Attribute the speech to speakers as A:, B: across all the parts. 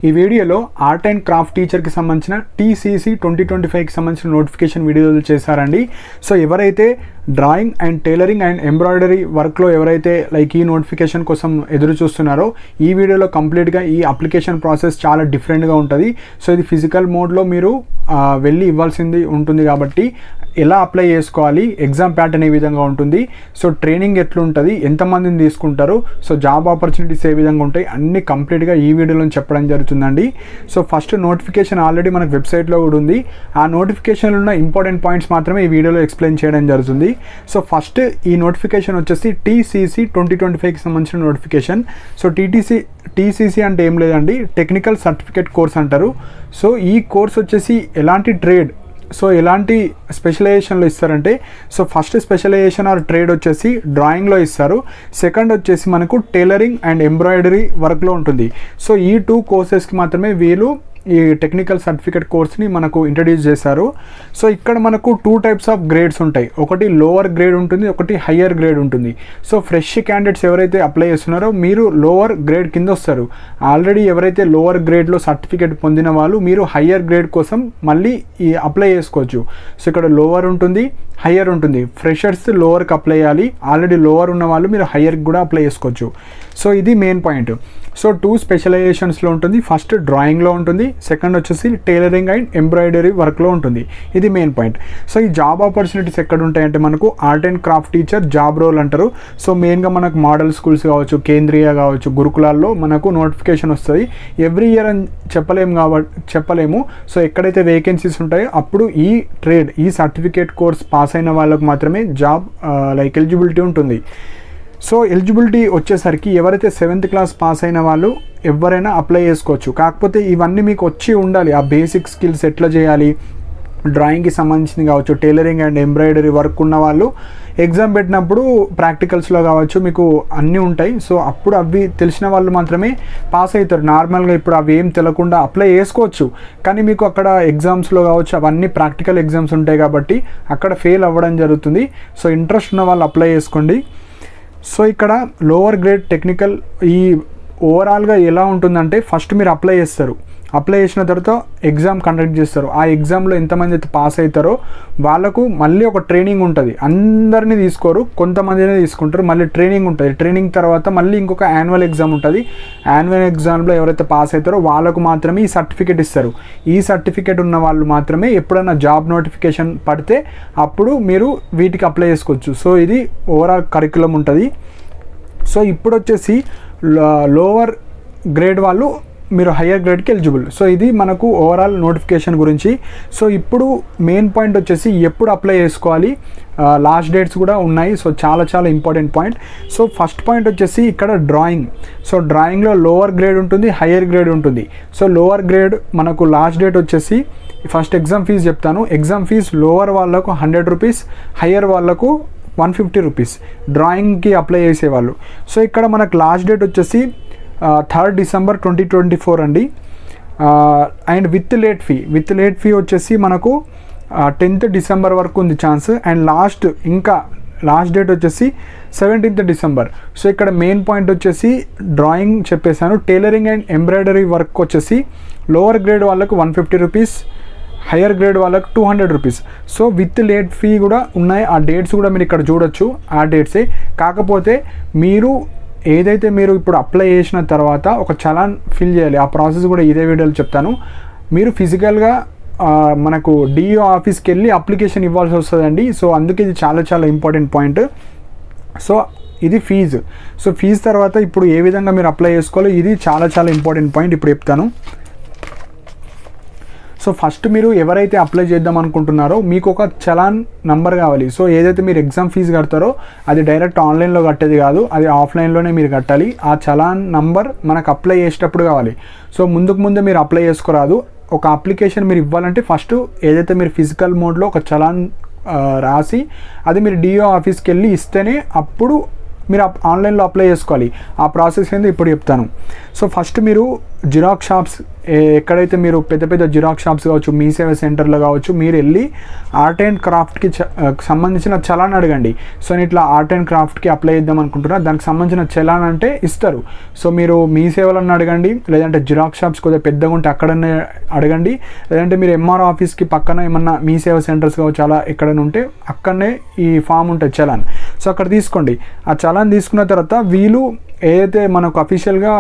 A: ఈ వీడియోలో art and craft టీచర్కి సంబంధించిన టీసీసీ 2025కి సంబంధించిన నోటిఫికేషన్ వీడియోలు చేశారండి. సో ఎవరైతే drawing and tailoring and embroidery వర్క్లో ఎవరైతే ఈ నోటిఫికేషన్ కోసం ఎదురు చూస్తున్నారో ఈ వీడియోలో కంప్లీట్గా ఈ అప్లికేషన్ ప్రాసెస్ చాలా డిఫరెంట్గా ఉంటుంది. సో ఇది ఫిజికల్ మోడ్లో మీరు వెళ్ళి ఇవ్వాల్సింది ఉంటుంది కాబట్టి ఎలా అప్లై చేసుకోవాలి, ఎగ్జామ్ ప్యాటర్న్ ఏ విధంగా ఉంటుంది, సో ట్రైనింగ్ ఎట్లుంటుంది, ఎంతమందిని తీసుకుంటారు, సో జాబ్ ఆపర్చునిటీస్ ఏ విధంగా ఉంటాయి అన్నీ కంప్లీట్గా ఈ వీడియోలో చెప్పడం జరుగుతుందండి. సో ఫస్ట్ నోటిఫికేషన్ ఆల్రెడీ మనకు వెబ్సైట్లో కూడా ఉంది. ఆ నోటిఫికేషన్లో ఉన్న ఇంపార్టెంట్ పాయింట్స్ మాత్రమే ఈ వీడియోలో ఎక్స్ప్లెయిన్ చేయడం జరుగుతుంది. సో ఫస్ట్ ఈ నోటిఫికేషన్ వచ్చేసి టీసీసీ 2025కి సంబంధించిన నోటిఫికేషన్. సో టీసీసీ అంటే ఏం లేదండి, టెక్నికల్ సర్టిఫికేట్ కోర్స్ అంటారు. సో ఈ కోర్స్ వచ్చేసి ఎలాంటి ట్రేడ్, సో ఎలాంటి స్పెషలైజేషన్లో ఇస్తారంటే, so first specialization or trade వచ్చేసి డ్రాయింగ్లో ఇస్తారు. సెకండ్ వచ్చేసి మనకు టైలరింగ్ అండ్ ఎంబ్రాయిడరీ వర్క్లో ఉంటుంది. సో ఈ 2 కోర్సెస్కి మాత్రమే వీళ్ళు ఈ టెక్నికల్ సర్టిఫికేట్ కోర్స్ని మనకు ఇంట్రడ్యూస్ చేశారు. సో ఇక్కడ మనకు 2 టైప్స్ ఆఫ్ గ్రేడ్స్ ఉంటాయి. ఒకటి లోవర్ గ్రేడ్ ఉంటుంది, ఒకటి హయ్యర్ గ్రేడ్ ఉంటుంది. సో ఫ్రెష్ క్యాండిడేట్స్ ఎవరైతే అప్లై చేస్తున్నారో మీరు లోవర్ గ్రేడ్ కింద వస్తారు. ఆల్రెడీ ఎవరైతే లోవర్ గ్రేడ్లో సర్టిఫికేట్ పొందిన వాళ్ళు మీరు హయ్యర్ గ్రేడ్ కోసం మళ్ళీ ఈ అప్లై చేసుకోవచ్చు. సో ఇక్కడ లోవర్ ఉంటుంది, హయ్యర్ ఉంటుంది. ఫ్రెషర్స్ లోవర్కి అప్లై చేయాలి, ఆల్రెడీ లోవర్ ఉన్న వాళ్ళు మీరు హయ్యర్కి కూడా అప్లై చేసుకోవచ్చు. సో ఇది మెయిన్ పాయింట్. సో 2 స్పెషలైజేషన్స్లో ఉంటుంది. ఫస్ట్ డ్రాయింగ్లో ఉంటుంది, సెకండ్ వచ్చేసి టైలరింగ్ అండ్ ఎంబ్రాయిడరీ వర్క్లో ఉంటుంది. ఇది మెయిన్ పాయింట్. సో ఈ జాబ్ ఆపర్చునిటీస్ ఎక్కడ ఉంటాయంటే మనకు art and craft teacher job role అంటారు. సో మెయిన్గా మనకు మోడల్ స్కూల్స్ కావచ్చు, కేంద్రీయ కావచ్చు, గురుకులాల్లో మనకు నోటిఫికేషన్ వస్తుంది. ఎవ్రీ ఇయర్ అని చెప్పలేము. సో ఎక్కడైతే వేకెన్సీస్ ఉంటాయో అప్పుడు ఈ ట్రేడ్, ఈ సర్టిఫికేట్ కోర్స్ పాస్ అయిన వాళ్ళకు మాత్రమే జాబ్ ఎలిజిబిలిటీ ఉంటుంది. సో ఎలిజిబిలిటీ వచ్చేసరికి ఎవరైతే 7th క్లాస్ పాస్ అయిన వాళ్ళు ఎవరైనా అప్లై చేసుకోవచ్చు. కాకపోతే ఇవన్నీ మీకు వచ్చి ఉండాలి. ఆ బేసిక్ స్కిల్స్ ఎట్లా చేయాలి, డ్రాయింగ్కి సంబంధించింది కావచ్చు, టైలరింగ్ అండ్ ఎంబ్రాయిడరీ వర్క్ ఉన్న వాళ్ళు ఎగ్జామ్ పెట్టినప్పుడు ప్రాక్టికల్స్లో కావచ్చు మీకు అన్నీ ఉంటాయి. సో అప్పుడు అవి తెలిసిన వాళ్ళు మాత్రమే పాస్ అవుతారు. నార్మల్గా ఇప్పుడు అవి ఏం తెలియకుండా అప్లై చేసుకోవచ్చు, కానీ మీకు అక్కడ ఎగ్జామ్స్లో కావచ్చు అవన్నీ ప్రాక్టికల్ ఎగ్జామ్స్ ఉంటాయి కాబట్టి అక్కడ ఫెయిల్ అవ్వడం జరుగుతుంది. సో ఇంట్రెస్ట్ ఉన్న వాళ్ళు అప్లై చేసుకోండి. సో ఇక్కడ లోవర్ గ్రేడ్ టెక్నికల్ ఈ ఓవరాల్గా ఎలా ఉంటుందంటే, ఫస్ట్ మీరు అప్లై చేస్తారు. అప్లై చేసిన తర్వాత ఎగ్జామ్ కండక్ట్ చేస్తారు. ఆ ఎగ్జామ్లో ఎంతమంది అయితే పాస్ అవుతారో వాళ్ళకు మళ్ళీ ఒక ట్రైనింగ్ ఉంటుంది. అందరినీ తీసుకోరు, కొంతమందినే తీసుకుంటారు. మళ్ళీ ట్రైనింగ్ ఉంటుంది. ట్రైనింగ్ తర్వాత మళ్ళీ ఇంకొక యాన్యువల్ ఎగ్జామ్ ఉంటుంది. యాన్యువల్ ఎగ్జామ్లో ఎవరైతే పాస్ అవుతారో వాళ్ళకు మాత్రమే ఈ సర్టిఫికేట్ ఇస్తారు. ఈ సర్టిఫికేట్ ఉన్న వాళ్ళు మాత్రమే ఎప్పుడైనా జాబ్ నోటిఫికేషన్ పడితే అప్పుడు మీరు వీటికి అప్లై చేసుకోవచ్చు. సో ఇది ఓవరాల్ కరికులం ఉంటుంది. సో ఇప్పుడు వచ్చేసి లోవర్ గ్రేడ్ వాళ్ళు మీరు హయ్యర్ గ్రేడ్కి ఎలిజిబుల్. సో ఇది మనకు ఓవరాల్ నోటిఫికేషన్ గురించి. సో ఇప్పుడు మెయిన్ పాయింట్ వచ్చేసి ఎప్పుడు అప్లై చేసుకోవాలి, లాస్ట్ డేట్స్ కూడా ఉన్నాయి. సో చాలా important point. So first point వచ్చేసి ఇక్కడ డ్రాయింగ్. సో డ్రాయింగ్లో లోవర్ గ్రేడ్ ఉంటుంది, హయ్యర్ గ్రేడ్ ఉంటుంది. సో లోవర్ గ్రేడ్ మనకు లాస్ట్ డేట్ వచ్చేసి, ఫస్ట్ ఎగ్జామ్ ఫీజు చెప్తాను. ఎగ్జామ్ ఫీజు లోవర్ వాళ్ళకు 100 రూపీస్, హయ్యర్ వాళ్ళకు 150 రూపీస్ డ్రాయింగ్కి అప్లై చేసేవాళ్ళు. సో ఇక్కడ మనకు లాస్ట్ డేట్ వచ్చేసి 3rd December 2024 అండి. అండ్ విత్ లేట్ ఫీ వచ్చేసి మనకు 10th December వరకు ఉంది ఛాన్స్. అండ్ లాస్ట్ డేట్ వచ్చేసి 17th December. సో ఇక్కడ మెయిన్ పాయింట్ వచ్చేసి డ్రాయింగ్ చెప్పేశాను. టైలరింగ్ అండ్ ఎంబ్రాయిడరీ వర్క్ వచ్చేసి లోవర్ గ్రేడ్ వాళ్ళకు 150 రూపీస్, హయ్యర్ గ్రేడ్ వాళ్ళకు 200 rupees. So with late fee కూడా ఉన్నాయి. ఆ డేట్స్ కూడా మీరు ఇక్కడ చూడొచ్చు, ఆ డేట్సే. కాకపోతే మీరు ఏదైతే మీరు ఇప్పుడు అప్లై చేసిన తర్వాత ఒక చలాన్ ఫిల్ చేయాలి. ఆ ప్రాసెస్ కూడా ఇదే వీడియోలో చెప్తాను. మీరు ఫిజికల్గా మనకు డిఓ ఆఫీస్కి వెళ్ళి అప్లికేషన్ ఇవ్వాల్సి వస్తుందండి. సో అందుకే ఇది చాలా ఇంపార్టెంట్ పాయింట్. సో ఇది ఫీజు. సో ఫీజు తర్వాత ఇప్పుడు ఏ విధంగా మీరు అప్లై చేసుకోవాలో ఇది చాలా ఇంపార్టెంట్ పాయింట్ ఇప్పుడు చెప్తాను. సో ఫస్ట్ మీరు ఎవరైతే అప్లై చేద్దాం అనుకుంటున్నారో మీకు ఒక చలాన్ నంబర్ కావాలి. సో ఏదైతే మీరు ఎగ్జామ్ ఫీజు కడతారో అది డైరెక్ట్ ఆన్లైన్లో కట్టేది కాదు, అది ఆఫ్లైన్లోనే మీరు కట్టాలి. ఆ చలాన్ నంబర్ మనకు అప్లై చేసేటప్పుడు కావాలి. సో ముందే మీరు అప్లై చేసుకోరాదు. ఒక అప్లికేషన్ మీరు ఇవ్వాలంటే ఫస్ట్ ఏదైతే మీరు ఫిజికల్ మోడ్లో ఒక చలాన్ రాసి అది మీరు డిఓ ఆఫీస్కి వెళ్ళి ఇస్తేనే అప్పుడు మీరు ఆన్లైన్లో అప్లై చేసుకోవాలి. ఆ ప్రాసెస్ ఏందో ఇప్పుడు చెప్తాను. సో ఫస్ట్ మీరు జిరాక్స్ షాప్స్ ఎక్కడైతే మీరు పెద్ద పెద్ద జిరాక్స్ షాప్స్ కావచ్చు, మీ సేవ సెంటర్లో కావచ్చు, మీరు వెళ్ళి ఆర్ట్ అండ్ క్రాఫ్ట్కి సంబంధించిన చలాన్ అడగండి. సో నేను ఇట్లా ఆర్ట్ అండ్ క్రాఫ్ట్కి అప్లై చేద్దాం అనుకుంటున్నా, దానికి సంబంధించిన చలాన్ అంటే ఇస్తారు. సో మీరు మీ సేవలను అడగండి, లేదంటే జిరాక్స్ షాప్స్ కొద్దిగా పెద్దగా ఉంటే అక్కడనే అడగండి, లేదంటే మీరు ఎంఆర్ ఆఫీస్కి పక్కన ఏమన్నా మీ సేవ సెంటర్స్ కావచ్చు అలా ఎక్కడైనా ఉంటే అక్కడనే ఈ ఫామ్ ఉంటుంది చలాన్. సో అక్కడ తీసుకోండి. ఆ చలాన్ తీసుకున్న తర్వాత వీళ్ళు ఏదైతే మనకు అఫీషియల్గా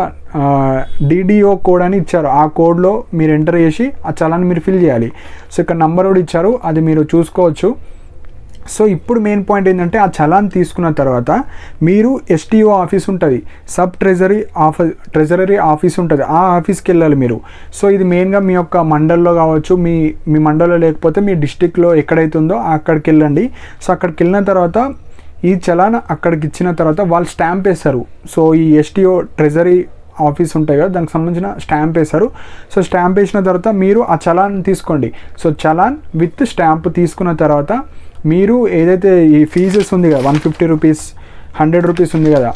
A: డిడిఓ కోడ్ అని ఇచ్చారో ఆ కోడ్లో మీరు ఎంటర్ చేసి ఆ చలాన్ని మీరు ఫిల్ చేయాలి. సో ఇక్కడ నంబర్ కూడా ఇచ్చారు, అది మీరు చూసుకోవచ్చు. సో ఇప్పుడు మెయిన్ పాయింట్ ఏంటంటే ఆ చలాన్ తీసుకున్న తర్వాత మీరు ఎస్టీఓ ఆఫీస్ ఉంటుంది, సబ్ ట్రెజరీ ఆఫీస్ ఉంటుంది, ఆ ఆఫీస్కి వెళ్ళాలి మీరు. సో ఇది మెయిన్గా మీ యొక్క మండల్లో కావచ్చు, మీ మండల్లో లేకపోతే మీ డిస్టిక్లో ఎక్కడైతే ఉందో అక్కడికి వెళ్ళండి. సో అక్కడికి వెళ్ళిన తర్వాత ఈ చలాన్ అక్కడికి ఇచ్చిన తర్వాత వాళ్ళు స్టాంప్ వేస్తారు. సో ఈ ఎస్టీఓ ట్రెజరీ ఆఫీస్ ఉంటాయి కదా, దానికి సంబంధించిన స్టాంప్ వేస్తారు. సో స్టాంప్ వేసిన తర్వాత మీరు ఆ చలాన్ తీసుకోండి. సో చలాన్ విత్ స్టాంప్ తీసుకున్న తర్వాత మీరు ఏదైతే ఈ ఫీజెస్ ఉంది కదా 150 రూపీస్ 100 రూపీస్ ఉంది కదా,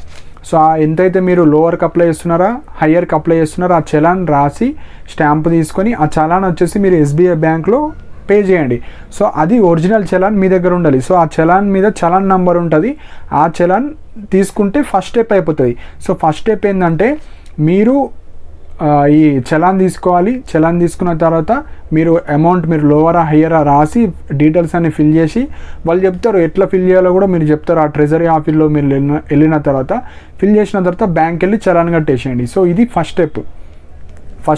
A: సో ఎంతైతే మీరు లోవర్కి అప్లై చేస్తున్నారా హయ్యర్కి అప్లై చేస్తున్నారో ఆ చలాన్ రాసి స్టాంప్ తీసుకొని ఆ చలాన్ వచ్చేసి మీరు ఎస్బీఐ బ్యాంక్లో పే చేయండి. సో అది ఒరిజినల్ చలాన్ మీ దగ్గర ఉండాలి. సో ఆ చలాన్ మీద చలాన్ నెంబర్ ఉంటుంది, ఆ చలాన్ తీసుకుంటే ఫస్ట్ స్టెప్ అయిపోతుంది. సో ఫస్ట్ స్టెప్ ఏంటంటే మీరు ఈ చలాన్ తీసుకోవాలి. చలాన్ తీసుకున్న తర్వాత మీరు అమౌంట్ మీరు లోవరా హయ్యరా రాసి డీటెయిల్స్ అన్ని ఫిల్ చేసి వాళ్ళు చెప్తారు ఎట్లా ఫిల్ చేయాలో కూడా మీరు చెప్తారు. ఆ ట్రెజరీ ఆఫీస్లో మీరు వెళ్ళిన తర్వాత ఫిల్ చేసిన తర్వాత బ్యాంక్ వెళ్ళి చలాన్ కట్టేసేయండి. సో ఇది ఫస్ట్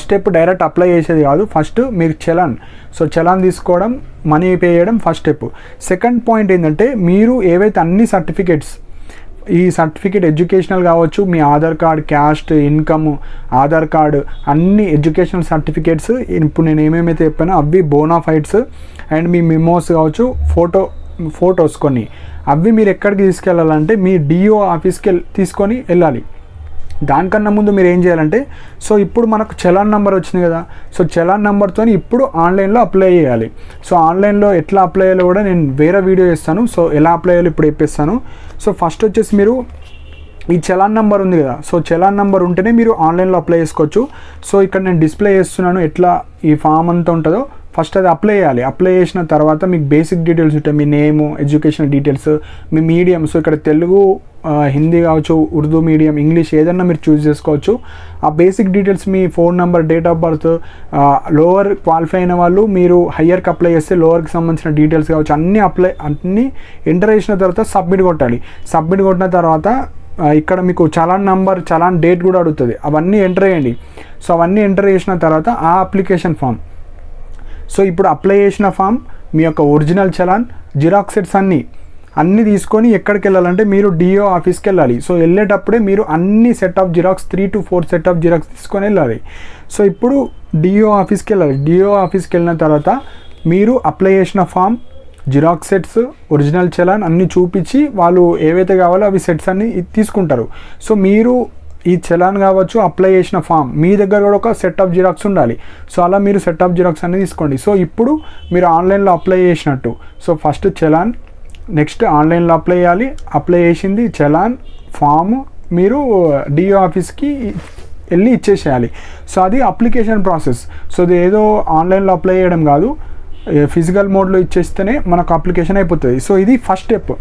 A: స్టెప్ డైరెక్ట్ అప్లై చేసేది కాదు, ఫస్ట్ మీరు చలాన్. సో చలాన్ తీసుకోవడం మనీ పే చేయడం ఫస్ట్ స్టెప్. సెకండ్ పాయింట్ ఏంటంటే మీరు ఏవైతే అన్ని సర్టిఫికేట్స్ ఈ సర్టిఫికేట్ ఎడ్యుకేషనల్ కావచ్చు, మీ Aadhaar card, caste, income, Aadhaar card, అన్ని ఎడ్యుకేషనల్ సర్టిఫికేట్స్ ఇప్పుడు నేను ఏమేమైతే చెప్పానో అవి బోనాఫైడ్స్ అండ్ మీ మెమోస్ కావచ్చు, ఫోటోస్ కొన్ని అవి మీరు ఎక్కడికి తీసుకెళ్ళాలంటే మీ డిఓ ఆఫీస్కి తీసుకొని వెళ్ళాలి. దానికన్నా ముందు మీరు ఏం చేయాలంటే సో ఇప్పుడు మనకు చలాన్ నెంబర్ వచ్చింది కదా, సో చలాన్ నెంబర్తో ఇప్పుడు ఆన్లైన్లో అప్లై చేయాలి. సో ఆన్లైన్లో ఎట్లా అప్లై చేయాలో కూడా నేను వేరే వీడియో చేస్తాను. సో ఎలా అప్లై చేయాలో ఇప్పుడు చెప్పేస్తాను. సో ఫస్ట్ వచ్చేసి మీరు ఈ చలాన్ నెంబర్ ఉంది కదా, సో చలాన్ నెంబర్ ఉంటేనే మీరు ఆన్లైన్లో అప్లై చేసుకోవచ్చు. సో ఇక్కడ నేను డిస్ప్లే చేస్తున్నాను ఎట్లా ఈ ఫామ్ అంతా ఉంటుందో. ఫస్ట్ అది అప్లై చేయాలి. అప్లై చేసిన తర్వాత మీకు బేసిక్ డీటెయిల్స్ ఉంటాయి, మీ నేము, ఎడ్యుకేషనల్ డీటెయిల్స్, మీ మీడియం. సో ఇక్కడ తెలుగు, హిందీ కావచ్చు, ఉర్దూ మీడియం, ఇంగ్లీష్ ఏదన్నా మీరు చూస్ చేసుకోవచ్చు. ఆ basic details me phone number, date of birth, lower qualify అయిన వాళ్ళు మీరు హయ్యర్కి అప్లై చేస్తే లోవర్కి సంబంధించిన డీటెయిల్స్ కావచ్చు అన్నీ ఎంటర్ చేసిన తర్వాత సబ్మిట్ కొట్టాలి. సబ్మిట్ కొట్టిన తర్వాత ఇక్కడ మీకు చలాన్ నంబర్, చలాన్ డేట్ కూడా అడుగుతుంది, అవన్నీ ఎంటర్ చేయండి. సో అవన్నీ ఎంటర్ చేసిన తర్వాత ఆ అప్లికేషన్ ఫామ్, సో ఇప్పుడు అప్లై చేసిన ఫామ్, మీ యొక్క ఒరిజినల్ చలాన్, జిరాక్స్ సెట్స్ అన్నీ తీసుకొని ఎక్కడికి వెళ్ళాలంటే మీరు డిఓ ఆఫీస్కి వెళ్ళాలి. సో వెళ్ళేటప్పుడే మీరు అన్ని set of xerox 3 to 4 set of xerox తీసుకొని వెళ్ళాలి. సో ఇప్పుడు డిఓ ఆఫీస్కి వెళ్ళాలి. డిఓ ఆఫీస్కి వెళ్ళిన తర్వాత మీరు అప్లై చేసిన form, xerox sets, original challan అన్నీ చూపించి వాళ్ళు ఏవైతే కావాలో అవి సెట్స్ అన్నీ తీసుకుంటారు. సో మీరు ఈ చలాన్ కావచ్చు, అప్లై చేసిన ఫామ్, మీ దగ్గర కూడా ఒక సెట్ ఆఫ్ జిరాక్స్ ఉండాలి. సో అలా మీరు సెట్ ఆఫ్ జిరాక్స్ అనేది తీసుకోండి. సో ఇప్పుడు మీరు ఆన్లైన్లో అప్లై చేసినట్టు. సో ఫస్ట్ చలాన్, నెక్స్ట్ ఆన్లైన్లో అప్లై చేయాలి. అప్లై చేసింది చలాన్ ఫామ్ మీరు డిఓ ఆఫీస్కి వెళ్ళి ఇచ్చేసేయాలి. సో అది అప్లికేషన్ ప్రాసెస్. సో ఇది ఏదో ఆన్లైన్లో అప్లై చేయడం కాదు, ఫిజికల్ మోడ్లో ఇచ్చేస్తేనే మనకు అప్లికేషన్ అయిపోతుంది. సో ఇది ఫస్ట్ స్టెప్.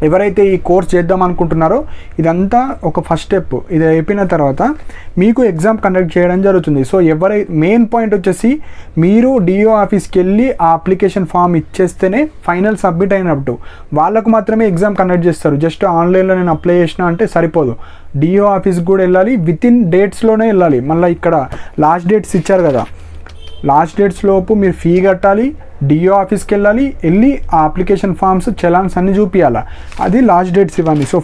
A: ఎవరైతే ఈ కోర్స్ చేద్దాం అనుకుంటున్నారో ఇదంతా ఒక ఫస్ట్ స్టెప్. ఇది అయిపోయిన తర్వాత మీకు ఎగ్జామ్ కండక్ట్ చేయడం జరుగుతుంది. సో మెయిన్ పాయింట్ వచ్చేసి మీరు డిఓ ఆఫీస్కి వెళ్ళి ఆ అప్లికేషన్ ఫామ్ ఇచ్చేస్తేనే ఫైనల్ సబ్మిట్ అయినట్టు. వాళ్ళకు మాత్రమే ఎగ్జామ్ కండక్ట్ చేస్తారు. జస్ట్ ఆన్లైన్లో నేను అప్లై చేసిన అంటే సరిపోదు, డిఓ ఆఫీస్కి కూడా వెళ్ళాలి, వితిన్ డేట్స్లోనే వెళ్ళాలి. మళ్ళీ ఇక్కడ లాస్ట్ డేట్స్ ఇచ్చారు కదా, లాస్ట్ డేట్స్ లోపు మీరు ఫీ కట్టాలి, డిఓ ఆఫీస్కి వెళ్ళాలి, వెళ్ళి ఆ అప్లికేషన్ ఫామ్స్, చలాన్స్ అన్నీ చూపించాలి. అది లాస్ట్ డేట్స్ ఇవన్నీ. సో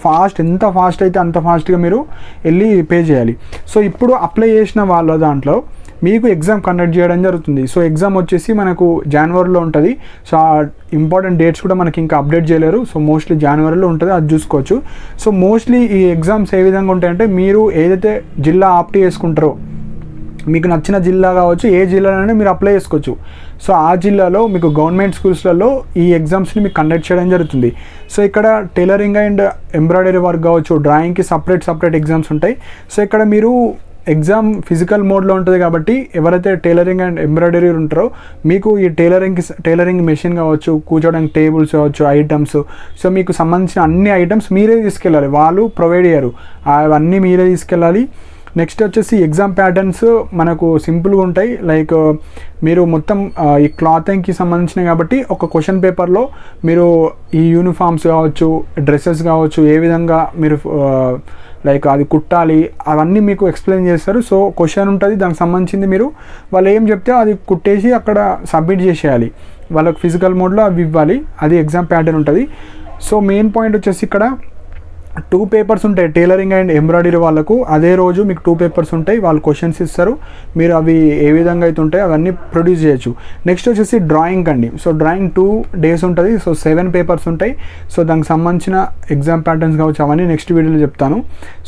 A: ఎంత ఫాస్ట్ అయితే అంత ఫాస్ట్గా మీరు వెళ్ళి పే చేయాలి. సో ఇప్పుడు అప్లై చేసిన వాళ్ళ దాంట్లో మీకు ఎగ్జామ్ కండక్ట్ చేయడం జరుగుతుంది. సో ఎగ్జామ్ వచ్చేసి మనకు జనవరిలో ఉంటుంది. సో ఆ ఇంపార్టెంట్ డేట్స్ కూడా మనకి ఇంకా అప్డేట్ చేయలేరు. సో మోస్ట్లీ జనవరిలో ఉంటుంది, అది చూసుకోవచ్చు. సో మోస్ట్లీ ఈ ఎగ్జామ్స్ ఏ విధంగా ఉంటాయంటే మీరు ఏదైతే జిల్లా ఆప్ట్ చేసుకుంటారో, మీకు నచ్చిన జిల్లా కావచ్చు, ఏ జిల్లాలోనే మీరు అప్లై చేసుకోవచ్చు. సో ఆ జిల్లాలో మీకు గవర్నమెంట్ స్కూల్స్లలో ఈ ఎగ్జామ్స్ని మీకు కండక్ట్ చేయడం జరుగుతుంది. సో ఇక్కడ టైలరింగ్ అండ్ ఎంబ్రాయిడరీ వర్క్ కావచ్చు, డ్రాయింగ్కి సపరేట్ ఎగ్జామ్స్ ఉంటాయి. సో ఇక్కడ మీరు ఎగ్జామ్ ఫిజికల్ మోడ్లో ఉంటుంది కాబట్టి ఎవరైతే టైలరింగ్ అండ్ ఎంబ్రాయిడరీ ఉంటారో మీకు ఈ టైలరింగ్ మెషిన్ కావచ్చు, కూర్చోడానికి టేబుల్స్ కావచ్చు, ఐటమ్స్, సో మీకు సంబంధించిన అన్ని ఐటమ్స్ మీరే తీసుకెళ్ళాలి, వాళ్ళు ప్రొవైడ్ చేయరు, అవన్నీ మీరే తీసుకెళ్ళాలి. నెక్స్ట్ వచ్చేసి ఎగ్జామ్ ప్యాటర్న్స్ మనకు సింపుల్గా ఉంటాయి. లైక్ మీరు మొత్తం ఈ క్లాతింగ్కి సంబంధించినవి కాబట్టి ఒక క్వశ్చన్ పేపర్లో మీరు ఈ యూనిఫామ్స్ కావచ్చు, డ్రెస్సెస్ కావచ్చు, ఏ విధంగా మీరు లైక్ అది కుట్టాలి అవన్నీ మీకు ఎక్స్ప్లెయిన్ చేస్తారు. సో క్వశ్చన్ ఉంటుంది, దానికి సంబంధించింది మీరు వాళ్ళు ఏం చెప్తే అది కుట్టేసి అక్కడ సబ్మిట్ చేసేయాలి, వాళ్ళకి ఫిజికల్ మోడ్లో అవి ఇవ్వాలి, అది ఎగ్జామ్ ప్యాటర్న్ ఉంటుంది. సో మెయిన్ పాయింట్ వచ్చేసి ఇక్కడ 2 పేపర్స్ ఉంటాయి టైలరింగ్ అండ్ ఎంబ్రాయిడరీ వాళ్ళకు. అదే రోజు మీకు 2 పేపర్స్ ఉంటాయి, వాళ్ళు క్వశ్చన్స్ ఇస్తారు, మీరు అవి ఏ విధంగా అయితే ఉంటాయి అవన్నీ ప్రొడ్యూస్ చేయొచ్చు. నెక్స్ట్ వచ్చేసి డ్రాయింగ్ అండి. సో డ్రాయింగ్ 2 days ఉంటుంది. సో 7 పేపర్స్ ఉంటాయి. సో దానికి సంబంధించిన ఎగ్జామ్ ప్యాటర్న్స్ కావచ్చు అవన్నీ నెక్స్ట్ వీడియోలో చెప్తాను.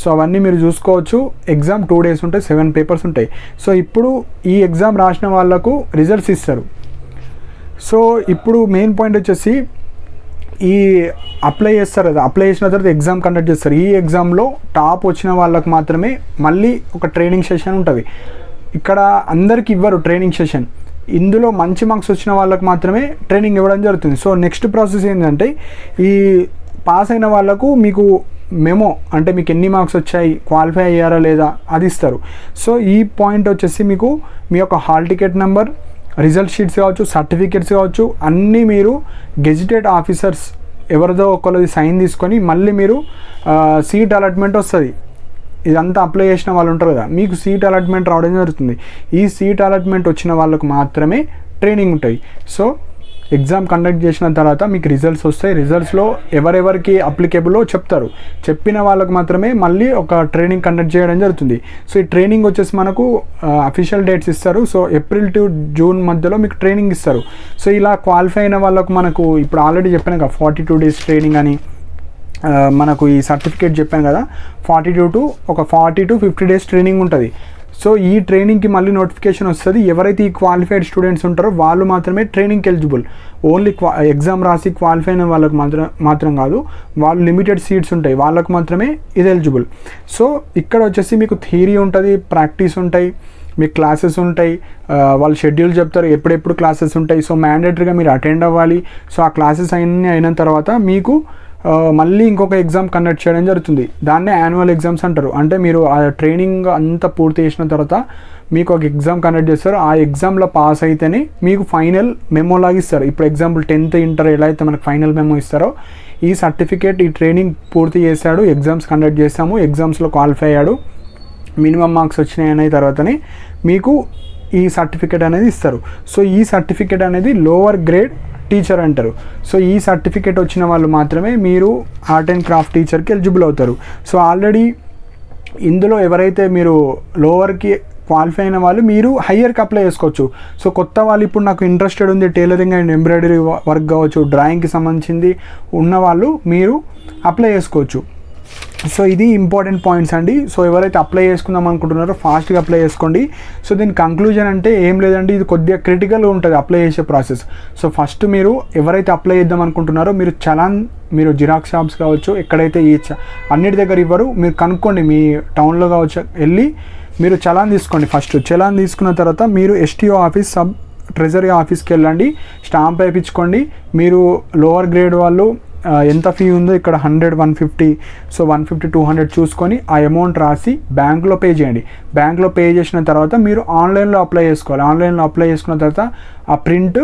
A: సో అవన్నీ మీరు చూసుకోవచ్చు. ఎగ్జామ్ 2 days ఉంటాయి, 7 పేపర్స్ ఉంటాయి. సో ఇప్పుడు ఈ ఎగ్జామ్ రాసిన వాళ్ళకు రిజల్ట్స్ ఇస్తారు. సో ఇప్పుడు మెయిన్ పాయింట్ వచ్చేసి ఈ అప్లై చేస్తారు కదా, అప్లై చేసిన తర్వాత ఎగ్జామ్ కండక్ట్ చేస్తారు. ఈ ఎగ్జామ్లో టాప్ వచ్చిన వాళ్ళకు మాత్రమే మళ్ళీ ఒక ట్రైనింగ్ సెషన్ ఉంటుంది. ఇక్కడ అందరికి ఇవ్వరు ట్రైనింగ్ సెషన్, ఇందులో మంచి మార్క్స్ వచ్చిన వాళ్ళకు మాత్రమే ట్రైనింగ్ ఇవ్వడం జరుగుతుంది. సో నెక్స్ట్ ప్రాసెస్ ఏంటంటే ఈ పాస్ అయిన వాళ్ళకు మీకు మెమో, అంటే మీకు ఎన్ని మార్క్స్ వచ్చాయి, క్వాలిఫై అయ్యారా లేదా అది ఇస్తారు. సో ఈ పాయింట్ వచ్చేసి మీకు మీ యొక్క hall ticket number, result sheets కావచ్చు, సర్టిఫికేట్స్ కావచ్చు, అన్నీ మీరు గెజిటెడ్ ఆఫీసర్స్ ఎవరిదో ఒకరిది సైన్ తీసుకొని మళ్ళీ మీరు సీట్ అలాట్మెంట్ వస్తుంది. ఇదంతా అప్లై చేసిన వాళ్ళు ఉంటారు కదా, మీకు సీట్ అలాట్మెంట్ రావడం జరుగుతుంది. ఈ సీట్ అలాట్మెంట్ వచ్చిన వాళ్ళకు మాత్రమే ట్రైనింగ్ ఉంటుంది. సో ఎగ్జామ్ కండక్ట్ చేసిన తర్వాత మీకు రిజల్ట్స్ వస్తాయి. రిజల్ట్స్లో ఎవరెవరికి అప్లికేబుల్లో చెప్తారు, చెప్పిన వాళ్ళకు మాత్రమే మళ్ళీ ఒక ట్రైనింగ్ కండక్ట్ చేయడం జరుగుతుంది. సో ఈ ట్రైనింగ్ వచ్చేసి మనకు అఫీషియల్ డేట్స్ ఇస్తారు. సో April to June మధ్యలో మీకు ట్రైనింగ్ ఇస్తారు. సో ఇలా క్వాలిఫై అయిన వాళ్ళకు మనకు ఇప్పుడు ఆల్రెడీ చెప్పాను కదా 42 days ట్రైనింగ్ అని, మనకు ఈ సర్టిఫికేట్ చెప్పాను కదా 42 to 50 days ట్రైనింగ్ ఉంటుంది. సో ఈ ట్రైనింగ్కి మళ్ళీ నోటిఫికేషన్ వస్తుంది. ఎవరైతే ఈ క్వాలిఫైడ్ స్టూడెంట్స్ ఉంటారో వాళ్ళు మాత్రమే ట్రైనింగ్కి ఎలిజిబుల్. ఓన్లీ ఎగ్జామ్ రాసి క్వాలిఫై అయిన వాళ్ళకి మాత్రం కాదు, వాళ్ళు లిమిటెడ్ సీట్స్ ఉంటాయి, వాళ్ళకు మాత్రమే ఇది ఎలిజిబుల్. సో ఇక్కడ వచ్చేసి మీకు థియరీ ఉంటుంది, ప్రాక్టీస్ ఉంటాయి, మీకు క్లాసెస్ ఉంటాయి, వాళ్ళు షెడ్యూల్ చెప్తారు ఎప్పుడెప్పుడు క్లాసెస్ ఉంటాయి. సో మ్యాండేటరీగా మీరు అటెండ్ అవ్వాలి. సో ఆ క్లాసెస్ అన్నీ అయిన తర్వాత మీకు మళ్ళీ ఇంకొక ఎగ్జామ్ కండక్ట్ చేయడం జరుగుతుంది. దాన్నే యాన్యువల్ ఎగ్జామ్స్ అంటారు. అంటే మీరు ఆ ట్రైనింగ్ అంతా పూర్తి చేసిన తర్వాత మీకు ఒక ఎగ్జామ్ కండక్ట్ చేస్తారు. ఆ ఎగ్జామ్లో పాస్ అయితేనే మీకు ఫైనల్ మెమో లాగా ఇస్తారు. ఇప్పుడు ఎగ్జాంపుల్ 10th ఇంటర్ ఎలా అయితే మనకు ఫైనల్ మెమో ఇస్తారో, ఈ సర్టిఫికేట్ ఈ ట్రైనింగ్ పూర్తి చేశాడు, ఎగ్జామ్స్ కండక్ట్ చేస్తాము, ఎగ్జామ్స్లో క్వాలిఫై అయ్యాడు, మినిమం మార్క్స్ వచ్చినాయి అనే తర్వాతనే మీకు ఈ సర్టిఫికేట్ అనేది ఇస్తారు. సో ఈ సర్టిఫికేట్ అనేది లోవర్ గ్రేడ్ టీచర్ అంటారు. సో ఈ సర్టిఫికేట్ వచ్చిన వాళ్ళు మాత్రమే మీరు ఆర్ట్ అండ్ క్రాఫ్ట్ టీచర్కి ఎలిజిబుల్ అవుతారు. సో ఆల్రెడీ ఇందులో ఎవరైతే మీరు లోవర్కి క్వాలిఫై అయిన వాళ్ళు మీరు హయ్యర్కి అప్లై చేసుకోవచ్చు. సో కొత్త వాళ్ళు ఇప్పుడు నాకు ఇంట్రెస్టెడ్ ఉంది టైలరింగ్ అండ్ ఎంబ్రాయిడరీ వర్క్ కావచ్చు, డ్రాయింగ్కి సంబంధించింది ఉన్న వాళ్ళు మీరు అప్లై చేసుకోవచ్చు. సో ఇది ఇంపార్టెంట్ పాయింట్స్ అండి. సో ఎవరైతే అప్లై చేసుకుందాం అనుకుంటున్నారో ఫాస్ట్గా అప్లై చేసుకోండి. సో దీని కంక్లూజన్ అంటే ఏం లేదండి, ఇది కొద్దిగా క్రిటికల్గా ఉంటుంది అప్లై చేసే ప్రాసెస్. సో ఫస్ట్ మీరు ఎవరైతే అప్లై చేద్దాం అనుకుంటున్నారో మీరు చలాన్, మీరు జిరాక్స్ షాప్స్ కావచ్చు, ఎక్కడైతే ఈ అన్నిటి దగ్గర ఇవ్వరు మీరు కనుక్కోండి, మీ టౌన్లో కావచ్చు వెళ్ళి మీరు చలాన్ తీసుకోండి. ఫస్ట్ చలాన్ తీసుకున్న తర్వాత మీరు STO ఆఫీస్, సబ్ ట్రెజరీ ఆఫీస్కి వెళ్ళండి, స్టాంప్ వేయించుకోండి. మీరు లోవర్ గ్రేడ్ వాళ్ళు ఎంత ఫీ ఉందో ఇక్కడ 100, 150, సో 150, 200 చూసుకొని ఆ అమౌంట్ రాసి బ్యాంక్లో పే చేయండి. బ్యాంక్లో పే చేసిన తర్వాత మీరు ఆన్లైన్లో అప్లై చేసుకోవాలి. ఆన్లైన్లో అప్లై చేసుకున్న తర్వాత ఆ print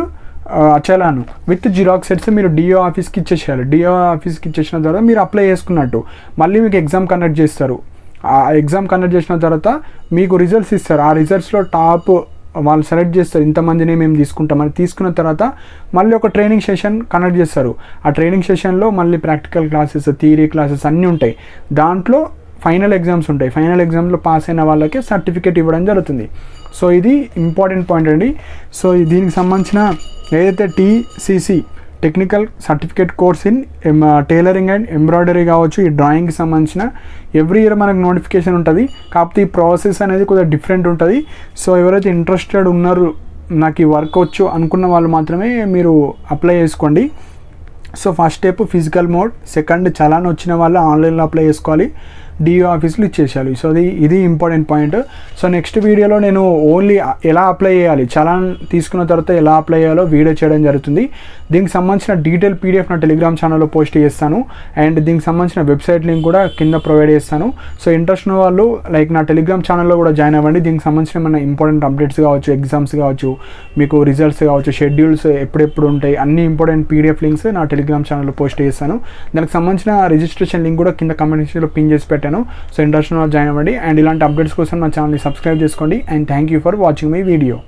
A: challan with xerox sets మీరు DO ఆఫీస్కి ఇచ్చేసేయాలి. DO ఆఫీస్కి ఇచ్చేసిన తర్వాత మీరు అప్లై చేసుకున్నట్టు మళ్ళీ మీకు ఎగ్జామ్ కండక్ట్ చేస్తారు. ఆ ఎగ్జామ్ కండక్ట్ చేసిన తర్వాత మీకు రిజల్ట్స్ ఇస్తారు. ఆ రిజల్ట్స్లో టాప్ వాళ్ళు సెలెక్ట్ చేస్తారు, ఇంతమందిని మేము తీసుకుంటామని. తీసుకున్న తర్వాత మళ్ళీ ఒక ట్రైనింగ్ సెషన్ కండక్ట్ చేస్తారు. ఆ ట్రైనింగ్ సెషన్లో మళ్ళీ ప్రాక్టికల్ క్లాసెస్, థియరీ క్లాసెస్ అన్నీ ఉంటాయి. దాంట్లో ఫైనల్ ఎగ్జామ్స్ ఉంటాయి. ఫైనల్ ఎగ్జామ్లో పాస్ అయిన వాళ్ళకి సర్టిఫికేట్ ఇవ్వడం జరుగుతుంది. సో ఇది ఇంపార్టెంట్ పాయింట్ అండి. సో దీనికి సంబంధించిన ఏదైతే TCC technical certificate course in tailoring and embroidery కావచ్చు, ఈ డ్రాయింగ్కి సంబంధించిన ఎవ్రీ ఇయర్ మనకు నోటిఫికేషన్ ఉంటుంది. కాకపోతే ఈ ప్రాసెస్ అనేది కొద్దిగా డిఫరెంట్ ఉంటుంది. సో ఎవరైతే ఇంట్రెస్టెడ్ ఉన్నారో నాకు ఈ వర్క్ వచ్చు అనుకున్న వాళ్ళు మాత్రమే మీరు అప్లై చేసుకోండి. So first step physical mode, second challan వచ్చిన వాళ్ళు ఆన్లైన్లో అప్లై చేసుకోవాలి. డిఓ ఆఫీస్లో ఇచ్చేసేయాలి. సో ఇది ఇంపార్టెంట్ పాయింట్. సో నెక్స్ట్ వీడియోలో నేను ఓన్లీ ఎలా అప్లై చేయాలి, చలాన్ తీసుకున్న తర్వాత ఎలా అప్లై చేయాలో వీడియో చేయడం జరుగుతుంది. దీనికి సంబంధించిన డీటెయిల్ పీడిఎఫ్ నా టెలిగ్రామ్ ఛానల్లో పోస్ట్ చేస్తాను. అండ్ దీనికి సంబంధించిన వెబ్సైట్ లింక్ కూడా కింద ప్రొవైడ్ చేస్తాను. సో ఇంట్రెస్ట్ ఉన్న వాళ్ళు లైక్ నా టెలిగ్రామ్ ఛానల్లో కూడా జాయిన్ అవ్వండి. దీనికి సంబంధించిన మన ఇంపార్టెంట్ అప్డేట్స్ కావచ్చు, ఎగ్జామ్స్ కావచ్చు, మీకు రిజల్ట్స్ కావచ్చు, షెడ్యూల్స్ ఎప్పుడెప్పుడు ఉంటాయి, అన్ని ఇంపార్టెంట్ పీడిఎఫ్ లింక్స్ నా టెలిగ్రామ్ ఛానల్లో పోస్ట్ చేస్తాను. దానికి సంబంధించిన రిజిస్ట్రేషన్ లింక్ కూడా కింద కామెంట్ సెక్షన్లో పిన్ చేసి పెట్టాను. సో ఇంట్రెస్ట్ ఉన్న వాళ్ళు జాయిన్ అవ్వండి. అండ్ ఇలాంటి అప్డేట్స్ కోసం నా ఛానల్ని సబ్స్క్రైబ్ చేసుకోండి. And thank you for watching my video.